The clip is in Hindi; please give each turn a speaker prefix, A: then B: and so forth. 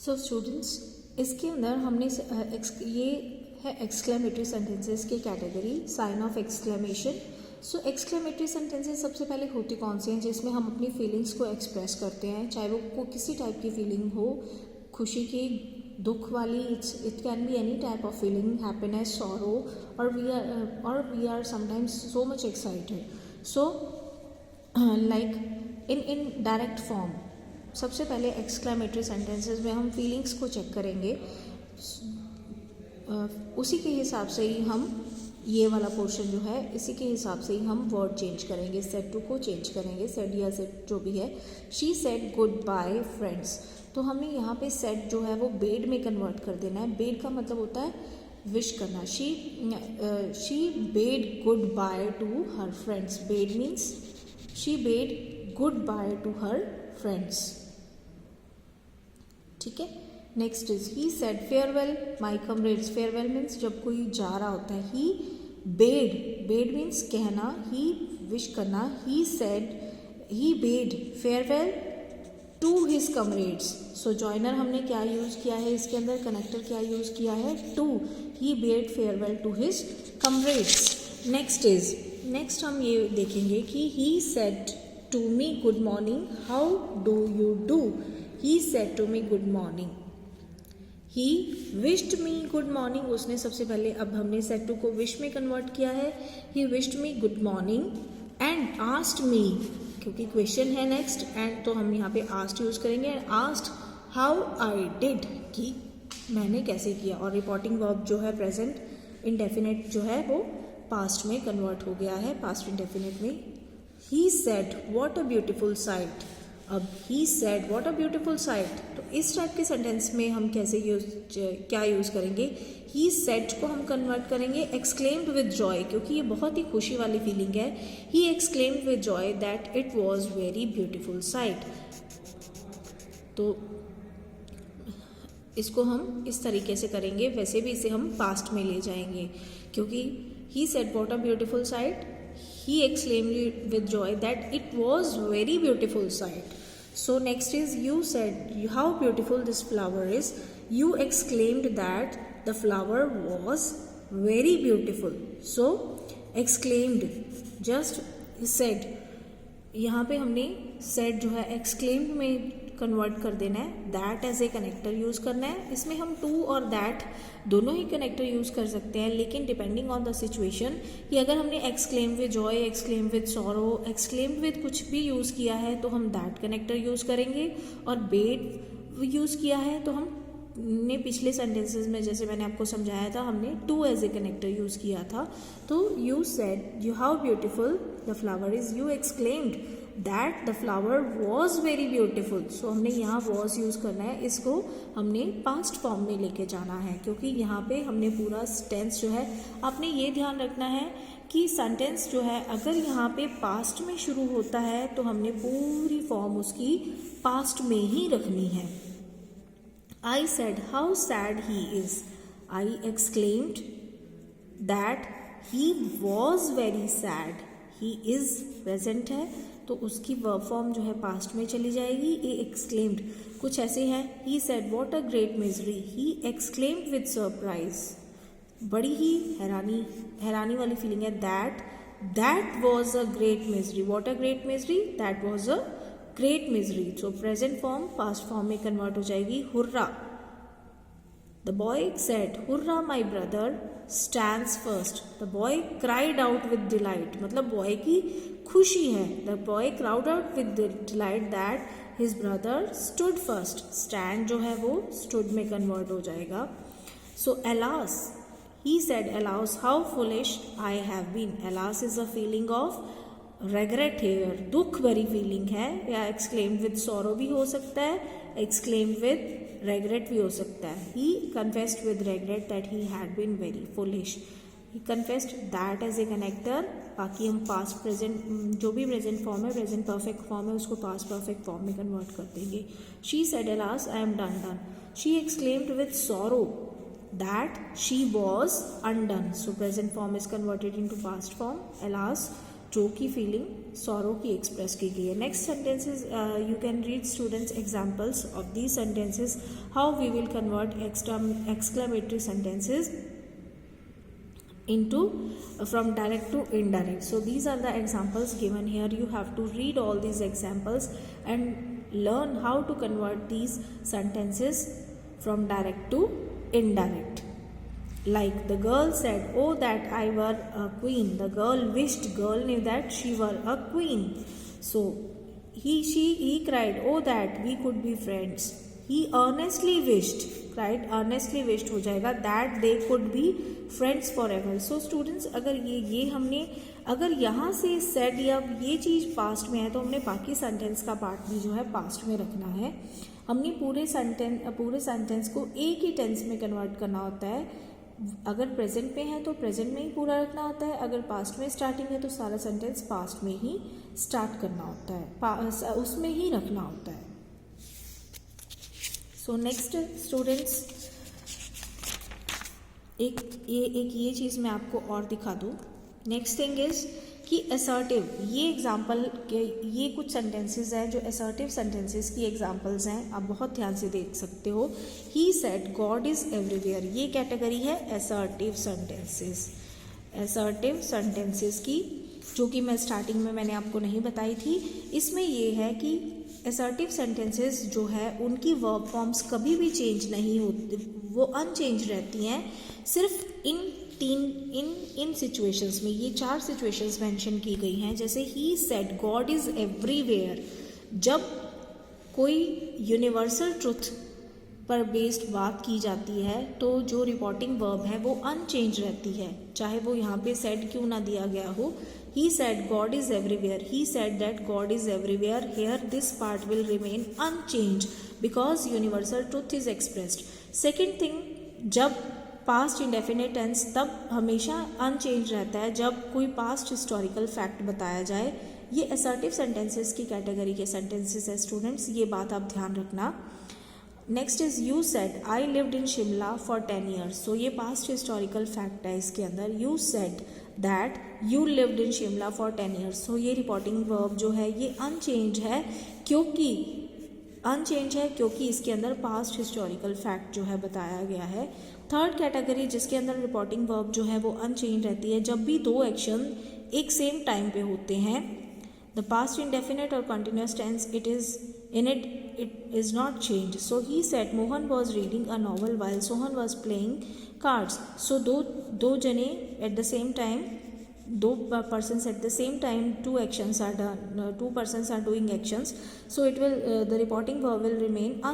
A: सो स्टूडेंट्स, इसके अंदर हमने ये है एक्सक्लेमेटरी सेंटेंसेस की category, sign of exclamation. So exclamatory sentences सबसे पहले होती कौन सी हैं जिसमें हम अपनी फीलिंग्स को एक्सप्रेस करते हैं, चाहे वो किसी टाइप की फीलिंग हो, खुशी की, दुख वाली, it can be any type of feeling, happiness, sorrow, और we are sometimes so much excited. So like in direct form सबसे पहले एक्सक्लेमेटरी सेंटेंसेस में हम फीलिंग्स को चेक करेंगे, उसी के हिसाब से ही हम ये वाला पोर्शन जो है इसी के हिसाब से ही हम वर्ड चेंज करेंगे, सेड टू को चेंज करेंगे, सेड या सेड जो भी है। She said goodbye friends, तो हमें यहाँ पे सेड जो है वो बेड में कन्वर्ट कर देना है। बेड का मतलब होता है विश करना। She bade goodbye to her friends. Bade means she bade goodbye to her friends. ठीक है। Next is he said farewell my comrades. Farewell means जब कोई जा रहा होता है। ही बेड मीन्स कहना, ही विश करना। He said, he bade farewell to his comrades. So joiner हमने क्या यूज किया है इसके अंदर, कनेक्टर क्या यूज किया है, to. He bade farewell to his comrades. Next हम ये देखेंगे कि he said to me good morning, how do you do. He said to me good morning. He wished me good morning. उसने सबसे पहले, अब हमने said to को wish में कन्वर्ट किया है। He wished me good morning and asked me, क्योंकि क्वेश्चन है नेक्स्ट, एंड तो हम यहाँ पे asked यूज करेंगे, and asked how I did, कि मैंने कैसे किया। और रिपोर्टिंग वर्ब जो है प्रेजेंट इंडेफिनेट जो है वो पास्ट में कन्वर्ट हो गया है, पास्ट इंडेफिनेट में। He said what a beautiful sight. अब he said what a beautiful sight, तो इस टाइप के सेंटेंस में हम क्या यूज़ करेंगे, ही सेड को हम कन्वर्ट करेंगे एक्सक्लेम्ड विद जॉय, क्योंकि ये बहुत ही खुशी वाली फीलिंग है। He exclaimed with Joy that it was very beautiful sight. तो इसको हम इस तरीके से करेंगे, वैसे भी इसे हम पास्ट में ले जाएंगे, क्योंकि he said what a beautiful sight, he exclaimed with joy that it was very beautiful sight. So next is you said how beautiful this flower is. You exclaimed that the flower was very beautiful. So exclaimed just said, यहाँ पे हमने said जो है exclaimed में कन्वर्ट कर देना है, that as a connector use करना है। इसमें हम टू और दैट दोनों ही कनेक्टर यूज़ कर सकते हैं, लेकिन डिपेंडिंग ऑन द सिचुएशन कि अगर हमने exclaim with Joy, exclaim with sorrow, exclaim with कुछ भी यूज़ किया है तो हम दैट कनेक्टर यूज़ करेंगे, और बेड यूज़ किया है तो हमने पिछले सेंटेंसेस में जैसे मैंने आपको समझाया था हमने to as a connector use किया था। तो you said you how beautiful the flower is, you exclaimed that the flower was very beautiful. So हमने यहाँ वॉज यूज़ करना है, इसको हमने पास्ट फॉर्म में लेके जाना है, क्योंकि यहाँ पे हमने पूरा टेंस जो है, आपने ये ध्यान रखना है कि सेंटेंस जो है अगर यहाँ पे पास्ट में शुरू होता है तो हमने पूरी फॉर्म उसकी पास्ट में ही रखनी है। I said how sad he is, I exclaimed that he was very sad, he is present है तो उसकी वर्ब फॉर्म जो है पास्ट में चली जाएगी। ए एक्सक्लेम्ड कुछ ऐसे हैं, he said what a great misery, he exclaimed with surprise, बड़ी ही हैरानी वाली फीलिंग है। That was a great misery, what a great misery, that was a great misery. So present form past form में कन्वर्ट हो जाएगी, hurrah. The boy said hurrah my brother stands first, the boy cried out with delight, मतलब बॉय की खुशी है। The boy crowd out with delight that his brother stood first, stand जो है वो स्टूड में कन्वर्ट हो जाएगा। So alas, he said alas how foolish I have been, alas is a feeling of regret here, दुख भरी फीलिंग है, या एक्सक्लेम्ड विद सॉरो भी हो सकता है, एक्सक्लेम्ड विद रेग्रेट भी हो सकता है। He confessed with regret that he had been very foolish, he confessed that as a connector. बाकी हम पास्ट प्रेजेंट जो भी प्रेजेंट फॉर्म है, प्रेजेंट परफेक्ट फॉर्म है, उसको पास्ट परफेक्ट फॉर्म में कन्वर्ट कर देंगे। She said alas I am done, she exclaimed with sorrow that she was undone, so present form is converted into past form. Alas जो की फीलिंग सॉरो की एक्सप्रेस की गई है. Next sentences you can read students examples of these sentences, how we will convert exclamatory sentences into from direct to indirect. So these are the examples given here. You have to read all these examples and learn how to convert these sentences from direct to indirect. Like the girl said, oh that I were a queen. The girl wished, girl knew that she were a queen. So he cried, oh that we could be friends. He earnestly wished, cried, earnestly wished हो जाएगा, that they could be friends forever. So students, अगर ये हमने अगर यहाँ से said या ये चीज़ past में है तो हमने बाकी सेंटेंस का पार्ट भी जो है past में रखना है. हमने पूरे सेंटेंस को एक ही टेंस में कन्वर्ट करना होता है. अगर प्रेजेंट में है तो प्रेजेंट में ही पूरा रखना होता है, अगर पास्ट में स्टार्टिंग है तो सारा सेंटेंस पास्ट में ही स्टार्ट करना होता है, उसमें ही रखना होता है. सो नेक्स्ट स्टूडेंट्स, एक ये चीज़ मैं आपको और दिखा दूँ. नेक्स्ट थिंग इज कि असर्टिव, ये एग्जाम्पल के ये कुछ सेंटेंसेस हैं जो असर्टिव सेंटेंसेस की एग्जाम्पल्स हैं, आप बहुत ध्यान से देख सकते हो. He said God is everywhere, ये कैटेगरी है असर्टिव सेंटेंसेस. असर्टिव सेंटेंसेस की जो कि मैं स्टार्टिंग में मैंने आपको नहीं बताई थी. इसमें ये है कि असर्टिव सेंटेंसेस जो है उनकी वर्ब फॉर्म्स कभी भी चेंज नहीं होती, वो अनचेंज रहती हैं. सिर्फ इन सिचुएशंस में ये 4 सिचुएशंस मेंशन की गई हैं. जैसे ही सेड गॉड इज़ एवरीवेयर, जब कोई यूनिवर्सल ट्रुथ पर बेस्ड बात की जाती है तो जो रिपोर्टिंग वर्ब है वो अनचेंज रहती है, चाहे वो यहाँ पे सेड क्यों ना दिया गया हो. He said God is everywhere, he said that God is everywhere, here this part will remain unchange because universal truth is expressed. Second thing, जब पास्ट इंडेफिनिट टेंस तब हमेशा अनचेंज रहता है जब कोई पास्ट हिस्टोरिकल फैक्ट बताया जाए. ये असर्टिव सेंटेंसेस की कैटेगरी के सेंटेंसेस है स्टूडेंट्स, ये बात आप ध्यान रखना. Next is you said I lived in Shimla for 10 years. सो ये पास्ट हिस्टोरिकल फैक्ट है इसके अंदर. You said that you lived in Shimla for 10 years. सो ये रिपोर्टिंग वर्ब जो है ये अनचेंज है क्योंकि इसके अंदर पास्ट हिस्टोरिकल फैक्ट जो है बताया गया है. थर्ड कैटेगरी जिसके अंदर रिपोर्टिंग वर्ब जो है वो अनचेंज रहती है जब भी 2 एक्शन एक सेम टाइम पे होते हैं. द पास्ट इंडेफिनिट और continuous tense it is not change. So he said Mohan was reading a novel while Sohan was playing cards. So दो जने at the same time, 2 persons at the same time, 2 actions are done, 2 persons are doing actions, so it will the reporting verb will remain